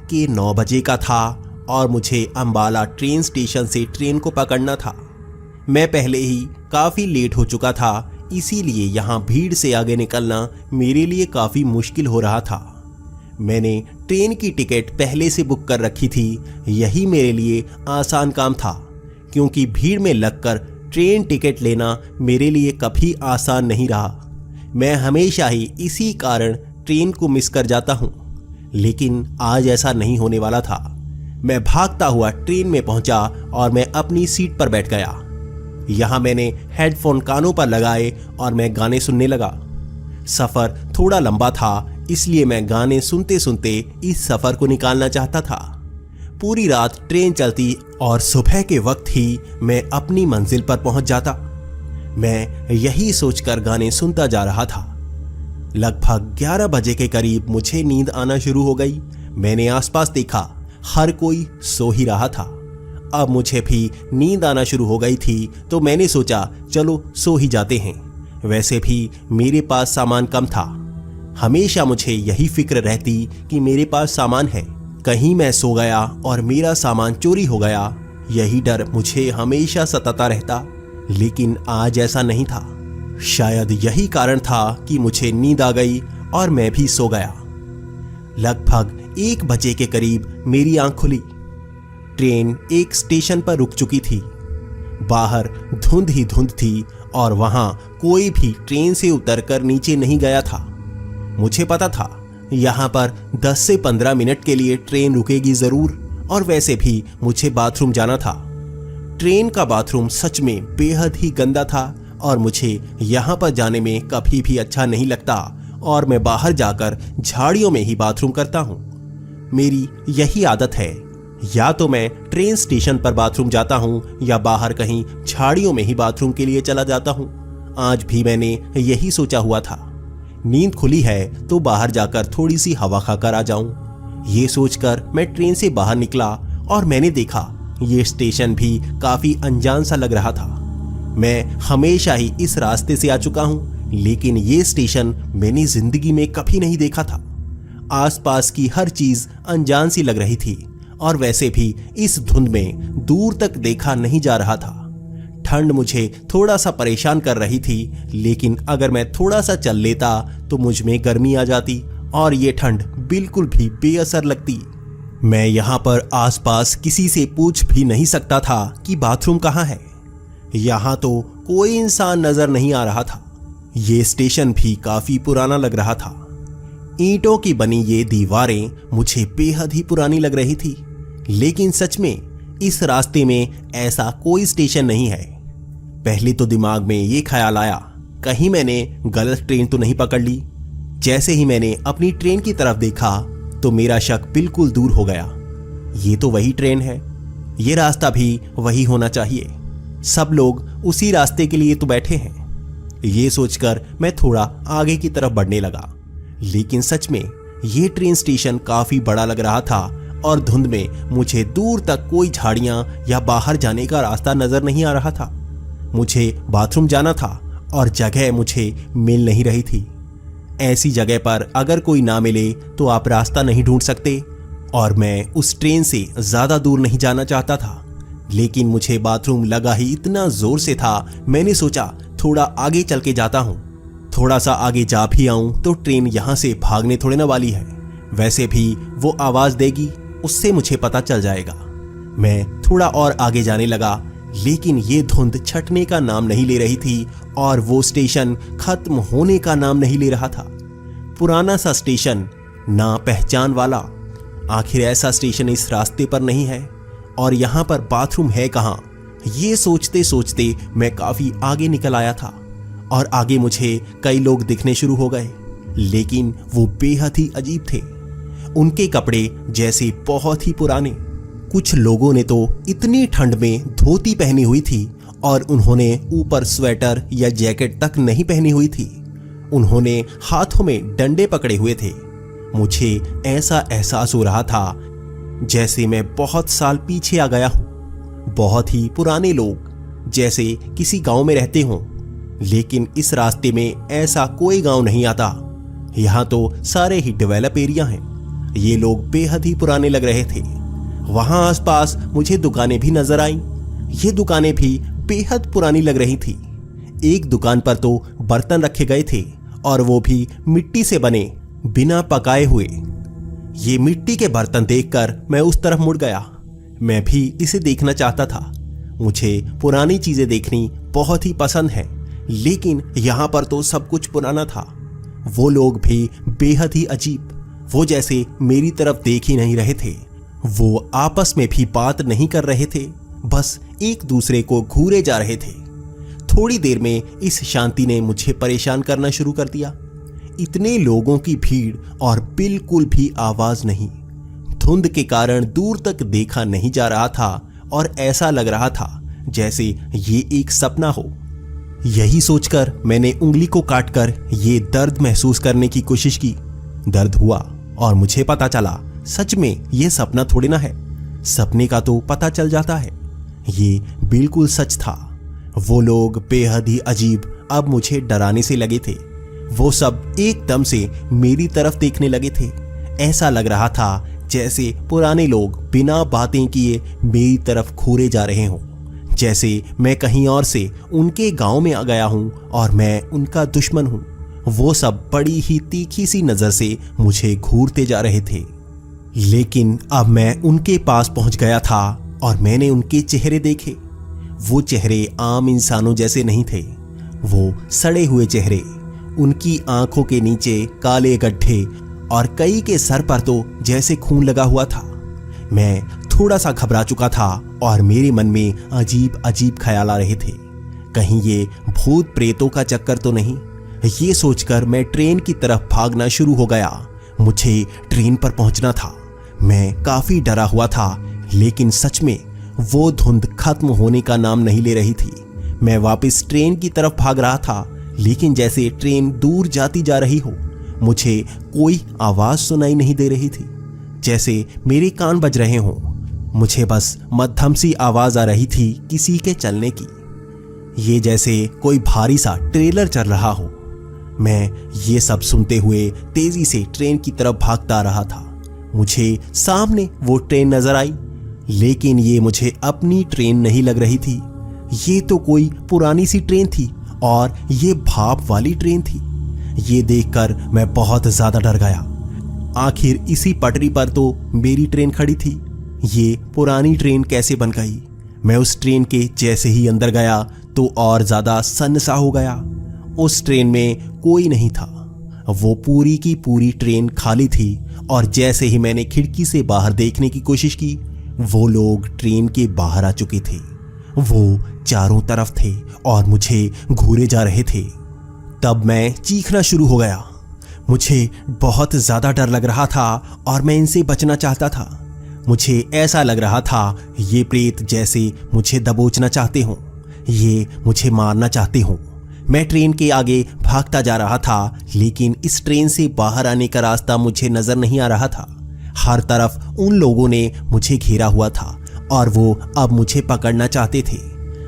के 9 बजे का था और मुझे अंबाला ट्रेन स्टेशन से ट्रेन को पकड़ना था। मैं पहले ही काफ़ी लेट हो चुका था, इसीलिए यहाँ भीड़ से आगे निकलना मेरे लिए काफ़ी मुश्किल हो रहा था। मैंने ट्रेन की टिकट पहले से बुक कर रखी थी। यही मेरे लिए आसान काम था, क्योंकि भीड़ में लगकर ट्रेन टिकट लेना मेरे लिए कभी आसान नहीं रहा। मैं हमेशा ही इसी कारण ट्रेन को मिस कर जाता हूँ, लेकिन आज ऐसा नहीं होने वाला था। मैं भागता हुआ ट्रेन में पहुंचा और मैं अपनी सीट पर बैठ गया। यहाँ मैंने हेडफोन कानों पर लगाए और मैं गाने सुनने लगा। सफ़र थोड़ा लंबा था, इसलिए मैं गाने सुनते सुनते इस सफ़र को निकालना चाहता था। पूरी रात ट्रेन चलती और सुबह के वक्त ही मैं अपनी मंजिल पर पहुंच जाता। मैं यही सोचकर गाने सुनता जा रहा था। लगभग 11 बजे के करीब मुझे नींद आना शुरू हो गई। मैंने आसपास देखा, हर कोई सो ही रहा था। अब मुझे भी नींद आना शुरू हो गई थी, तो मैंने सोचा चलो सो ही जाते हैं। वैसे भी मेरे पास सामान कम था। हमेशा मुझे यही फिक्र रहती कि मेरे पास सामान है, कहीं मैं सो गया और मेरा सामान चोरी हो गया। यही डर मुझे हमेशा सताता रहता, लेकिन आज ऐसा नहीं था। शायद यही कारण था कि मुझे नींद आ गई और मैं भी सो गया। लगभग 1 बजे के करीब मेरी आंख खुली। ट्रेन एक स्टेशन पर रुक चुकी थी। बाहर धुंध ही धुंध थी और वहां कोई भी ट्रेन से उतरकर नीचे नहीं गया था। मुझे पता था यहाँ पर 10 से 15 मिनट के लिए ट्रेन रुकेगी ज़रूर, और वैसे भी मुझे बाथरूम जाना था। ट्रेन का बाथरूम सच में बेहद ही गंदा था और मुझे यहाँ पर जाने में कभी भी अच्छा नहीं लगता, और मैं बाहर जाकर झाड़ियों में ही बाथरूम करता हूँ। मेरी यही आदत है, या तो मैं ट्रेन स्टेशन पर बाथरूम जाता हूँ या बाहर कहीं झाड़ियों में ही बाथरूम के लिए चला जाता हूँ। आज भी मैंने यही सोचा हुआ था। नींद खुली है तो बाहर जाकर थोड़ी सी हवा खाकर आ जाऊं। ये सोचकर मैं ट्रेन से बाहर निकला और मैंने देखा ये स्टेशन भी काफी अनजान सा लग रहा था। मैं हमेशा ही इस रास्ते से आ चुका हूं, लेकिन ये स्टेशन मैंने जिंदगी में कभी नहीं देखा था। आसपास की हर चीज अनजान सी लग रही थी, और वैसे भी इस धुंध में दूर तक देखा नहीं जा रहा था। ठंड मुझे थोड़ा सा परेशान कर रही थी, लेकिन अगर मैं थोड़ा सा चल लेता तो मुझ में गर्मी आ जाती और ये ठंड बिल्कुल भी बेअसर लगती। मैं यहाँ पर आसपास किसी से पूछ भी नहीं सकता था कि बाथरूम कहाँ है। यहाँ तो कोई इंसान नजर नहीं आ रहा था। ये स्टेशन भी काफी पुराना लग रहा था। ईंटों की बनी ये दीवारें मुझे बेहद ही पुरानी लग रही थी, लेकिन सच में इस रास्ते में ऐसा कोई स्टेशन नहीं है। पहले तो दिमाग में ये ख्याल आया, कहीं मैंने गलत ट्रेन तो नहीं पकड़ ली। जैसे ही मैंने अपनी ट्रेन की तरफ देखा तो मेरा शक बिल्कुल दूर हो गया। ये तो वही ट्रेन है, ये रास्ता भी वही होना चाहिए। सब लोग उसी रास्ते के लिए तो बैठे हैं। ये सोचकर मैं थोड़ा आगे की तरफ बढ़ने लगा, लेकिन सच में ये ट्रेन स्टेशन काफी बड़ा लग रहा था और धुंध में मुझे दूर तक कोई झाड़ियां या बाहर जाने का रास्ता नजर नहीं आ रहा था। मुझे बाथरूम जाना था और जगह मुझे मिल नहीं रही थी। ऐसी जगह पर अगर कोई ना मिले तो आप रास्ता नहीं ढूंढ सकते, और मैं उस ट्रेन से ज्यादा दूर नहीं जाना चाहता था। लेकिन मुझे बाथरूम लगा ही इतना जोर से था, मैंने सोचा थोड़ा आगे चल के जाता हूँ। थोड़ा सा आगे जा भी आऊं तो ट्रेन यहाँ से भागने थोड़े ना वाली है। वैसे भी वो आवाज देगी, उससे मुझे पता चल जाएगा। मैं थोड़ा और आगे जाने लगा, लेकिन ये धुंध छटने का नाम नहीं ले रही थी और वो स्टेशन खत्म होने का नाम नहीं ले रहा था। पुराना सा स्टेशन, ना पहचान वाला। आखिर ऐसा स्टेशन इस रास्ते पर नहीं है, और यहाँ पर बाथरूम है कहाँ? ये सोचते सोचते मैं काफी आगे निकल आया था, और आगे मुझे कई लोग दिखने शुरू हो गए, लेकिन वो बेहद ही अजीब थे। उनके कपड़े जैसे बहुत ही पुराने। कुछ लोगों ने तो इतनी ठंड में धोती पहनी हुई थी और उन्होंने ऊपर स्वेटर या जैकेट तक नहीं पहनी हुई थी। उन्होंने हाथों में डंडे पकड़े हुए थे। मुझे ऐसा एहसास हो रहा था जैसे मैं बहुत साल पीछे आ गया हूँ। बहुत ही पुराने लोग, जैसे किसी गांव में रहते हों। लेकिन इस रास्ते में ऐसा कोई गांव नहीं आता। यहाँ तो सारे ही डेवलप एरिया हैं। ये लोग बेहद ही पुराने लग रहे थे। वहां आसपास मुझे दुकानें भी नजर आईं। ये दुकानें भी बेहद पुरानी लग रही थी। एक दुकान पर तो बर्तन रखे गए थे और वो भी मिट्टी से बने, बिना पकाए हुए। ये मिट्टी के बर्तन देखकर मैं उस तरफ मुड़ गया। मैं भी इसे देखना चाहता था। मुझे पुरानी चीजें देखनी बहुत ही पसंद है, लेकिन यहां पर तो सब कुछ पुराना था। वो लोग भी बेहद ही अजीब, वो जैसे मेरी तरफ देख ही नहीं रहे थे। वो आपस में भी बात नहीं कर रहे थे, बस एक दूसरे को घूरे जा रहे थे। थोड़ी देर में इस शांति ने मुझे परेशान करना शुरू कर दिया। इतने लोगों की भीड़ और बिल्कुल भी आवाज नहीं। धुंध के कारण दूर तक देखा नहीं जा रहा था और ऐसा लग रहा था जैसे ये एक सपना हो। यही सोचकर मैंने उंगली को काटकर ये दर्द महसूस करने की कोशिश की। दर्द हुआ और मुझे पता चला सच में ये सपना थोड़ी ना है। सपने का तो पता चल जाता है, ये बिल्कुल सच था। वो लोग बेहद ही अजीब अब मुझे डराने से लगे थे। वो सब एकदम से मेरी तरफ देखने लगे थे। ऐसा लग रहा था जैसे पुराने लोग बिना बातें किए मेरी तरफ घूरे जा रहे हों, जैसे मैं कहीं और से उनके गांव में आ गया हूं और मैं उनका दुश्मन हूं। वो सब बड़ी ही तीखी सी नजर से मुझे घूरते जा रहे थे। लेकिन अब मैं उनके पास पहुंच गया था और मैंने उनके चेहरे देखे। वो चेहरे आम इंसानों जैसे नहीं थे। वो सड़े हुए चेहरे, उनकी आंखों के नीचे काले गड्ढे और कई के सर पर तो जैसे खून लगा हुआ था। मैं थोड़ा सा घबरा चुका था और मेरे मन में अजीब अजीब ख्याल आ रहे थे। कहीं ये भूत प्रेतों का चक्कर तो नहीं। ये सोचकर मैं ट्रेन की तरफ भागना शुरू हो गया। मुझे ट्रेन पर पहुंचना था। मैं काफी डरा हुआ था, लेकिन सच में वो धुंध खत्म होने का नाम नहीं ले रही थी। मैं वापस ट्रेन की तरफ भाग रहा था, लेकिन जैसे ट्रेन दूर जाती जा रही हो, मुझे कोई आवाज सुनाई नहीं दे रही थी, जैसे मेरे कान बज रहे हों। मुझे बस मध्यम सी आवाज आ रही थी किसी के चलने की। ये जैसे कोई भारी सा ट्रेलर चल रहा हो। मैं ये सब सुनते हुए तेजी से ट्रेन की तरफ भागता रहा था। मुझे सामने वो ट्रेन नजर आई, लेकिन ये मुझे अपनी ट्रेन नहीं लग रही थी। ये तो कोई पुरानी सी ट्रेन थी और ये भाप वाली ट्रेन थी। ये देखकर मैं बहुत ज्यादा डर गया। आखिर इसी पटरी पर तो मेरी ट्रेन खड़ी थी। ये पुरानी ट्रेन कैसे बन गई? मैं उस ट्रेन के जैसे ही अंदर गया तो और ज्यादा सन्न सा हो गया। उस ट्रेन में कोई नहीं था। वो पूरी की पूरी ट्रेन खाली थी और जैसे ही मैंने खिड़की से बाहर देखने की कोशिश की, वो लोग ट्रेन के बाहर आ चुके थे। वो चारों तरफ थे और मुझे घूरे जा रहे थे। तब मैं चीखना शुरू हो गया। मुझे बहुत ज्यादा डर लग रहा था और मैं इनसे बचना चाहता था। मुझे ऐसा लग रहा था ये प्रेत जैसे मुझे दबोचना चाहते हों, ये मुझे मारना चाहते हों। मैं ट्रेन के आगे भागता जा रहा था, लेकिन इस ट्रेन से बाहर आने का रास्ता मुझे नजर नहीं आ रहा था। हर तरफ उन लोगों ने मुझे घेरा हुआ था और वो अब मुझे पकड़ना चाहते थे।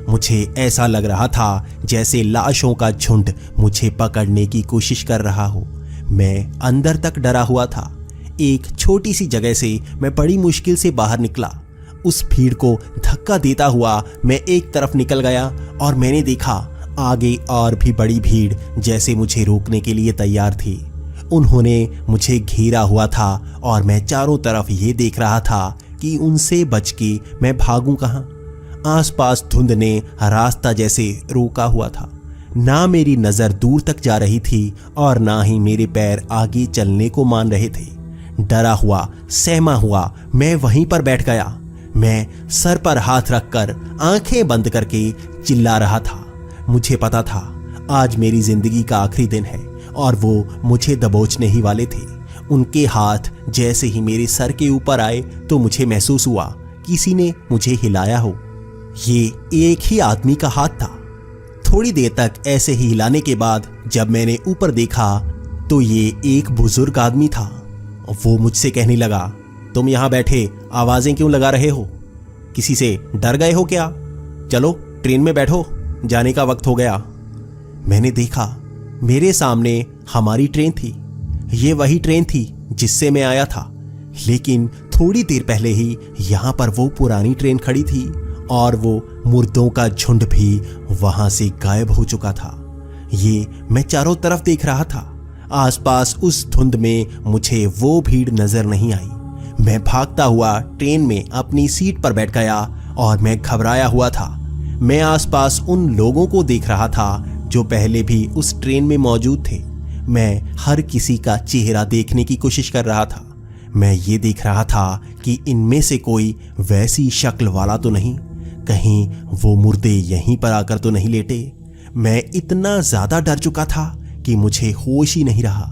मुझे ऐसा लग रहा था जैसे लाशों का झुंड मुझे पकड़ने की कोशिश कर रहा हो। मैं अंदर तक डरा हुआ था। एक छोटी सी जगह से मैं बड़ी मुश्किल से बाहर निकला। उस भीड़ को धक्का देता हुआ मैं एक तरफ निकल गया और मैंने देखा आगे और भी बड़ी भीड़ जैसे मुझे रोकने के लिए तैयार थी। उन्होंने मुझे घेरा हुआ था और मैं चारों तरफ ये देख रहा था कि उनसे बच के मैं भागूं कहां। आसपास धुंध ने रास्ता जैसे रोका हुआ था। ना मेरी नजर दूर तक जा रही थी और ना ही मेरे पैर आगे चलने को मान रहे थे। डरा हुआ, सहमा हुआ मैं वहीं पर बैठ गया। मैं सर पर हाथ रखकर आंखें बंद करके चिल्ला रहा था। मुझे पता था आज मेरी जिंदगी का आखिरी दिन है और वो मुझे दबोचने ही वाले थे। उनके हाथ जैसे ही मेरे सर के ऊपर आए तो मुझे महसूस हुआ किसी ने मुझे हिलाया हो। ये एक ही आदमी का हाथ था। थोड़ी देर तक ऐसे ही हिलाने के बाद जब मैंने ऊपर देखा तो ये एक बुजुर्ग आदमी था। वो मुझसे कहने लगा, तुम यहां बैठे आवाजें क्यों लगा रहे हो? किसी से डर गए हो क्या? चलो ट्रेन में बैठो, जाने का वक्त हो गया। मैंने देखा मेरे सामने हमारी ट्रेन थी। ये वही ट्रेन थी जिससे मैं आया था। लेकिन थोड़ी देर पहले ही यहाँ पर वो पुरानी ट्रेन खड़ी थी और वो मुर्दों का झुंड भी वहां से गायब हो चुका था। ये मैं चारों तरफ देख रहा था। आसपास उस धुंध में मुझे वो भीड़ नजर नहीं आई। मैं भागता हुआ ट्रेन में अपनी सीट पर बैठ गया और मैं घबराया हुआ था। मैं आसपास उन लोगों को देख रहा था जो पहले भी उस ट्रेन में मौजूद थे। मैं हर किसी का चेहरा देखने की कोशिश कर रहा था। मैं ये देख रहा था कि इनमें से कोई वैसी शक्ल वाला तो नहीं, कहीं वो मुर्दे यहीं पर आकर तो नहीं लेटे। मैं इतना ज्यादा डर चुका था कि मुझे होश ही नहीं रहा।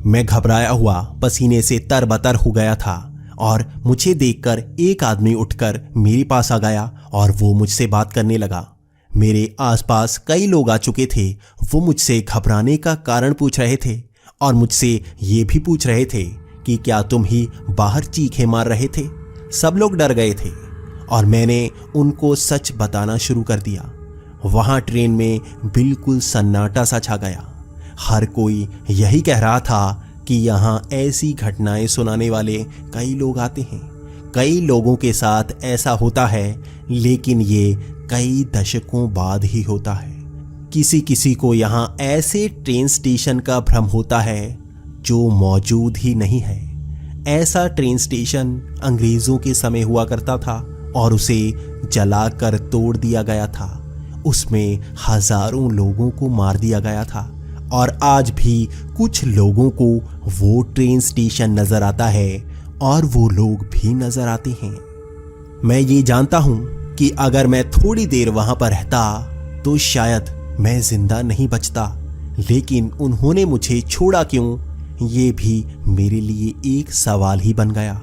मैं घबराया हुआ पसीने से तरबतर हो गया था और मुझे देखकर एक आदमी उठकर मेरे पास आ गया और वो मुझसे बात करने लगा। मेरे आसपास कई लोग आ चुके थे। वो मुझसे घबराने का कारण पूछ रहे थे और मुझसे ये भी पूछ रहे थे कि क्या तुम ही बाहर चीखें मार रहे थे। सब लोग डर गए थे और मैंने उनको सच बताना शुरू कर दिया। वहां ट्रेन में बिल्कुल सन्नाटा सा छा गया। हर कोई यही कह रहा था कि यहाँ ऐसी घटनाएं सुनाने वाले कई लोग आते हैं। कई लोगों के साथ ऐसा होता है, लेकिन ये कई दशकों बाद ही होता है। किसी किसी को यहाँ ऐसे ट्रेन स्टेशन का भ्रम होता है जो मौजूद ही नहीं है। ऐसा ट्रेन स्टेशन अंग्रेजों के समय हुआ करता था और उसे जलाकर तोड़ दिया गया था। उसमें हजारों लोगों को मार दिया गया था और आज भी कुछ लोगों को वो ट्रेन स्टेशन नजर आता है और वो लोग भी नजर आते हैं। मैं ये जानता हूं कि अगर मैं थोड़ी देर वहां पर रहता तो शायद मैं जिंदा नहीं बचता, लेकिन उन्होंने मुझे छोड़ा क्यों, ये भी मेरे लिए एक सवाल ही बन गया।